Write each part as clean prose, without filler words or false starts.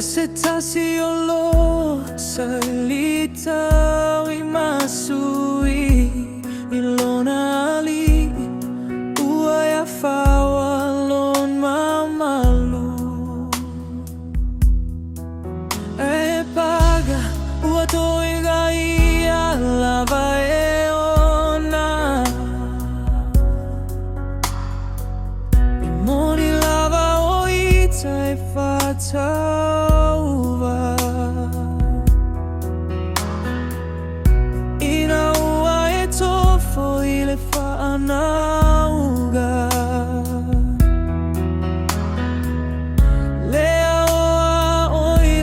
se tasi saili taui masui lona ya faoa lon mamalu paga Gaoia Lava E Ia moni lava oita fatu tofo nauga leai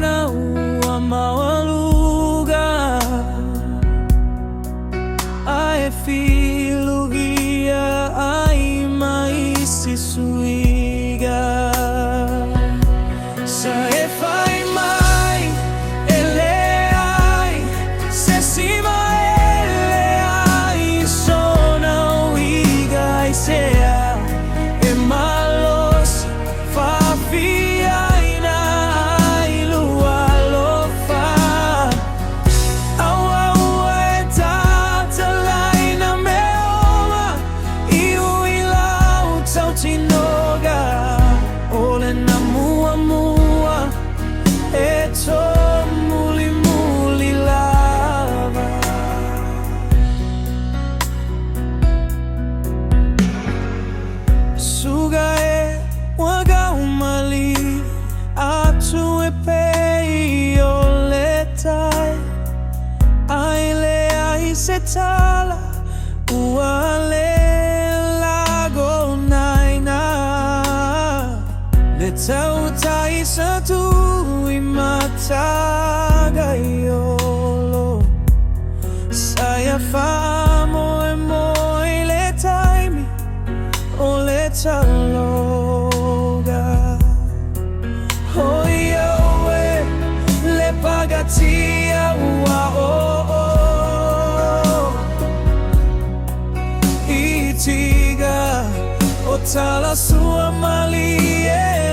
maualuga filogia suiga leai sesi sona uiga Aisea malosi alofa tatalaina tautinoga muamua mulimuli lava Suga malie atu peio leai leai se tala tautai tui mataga saya moi le taimi le taloga le paga tia itiga tala sua malie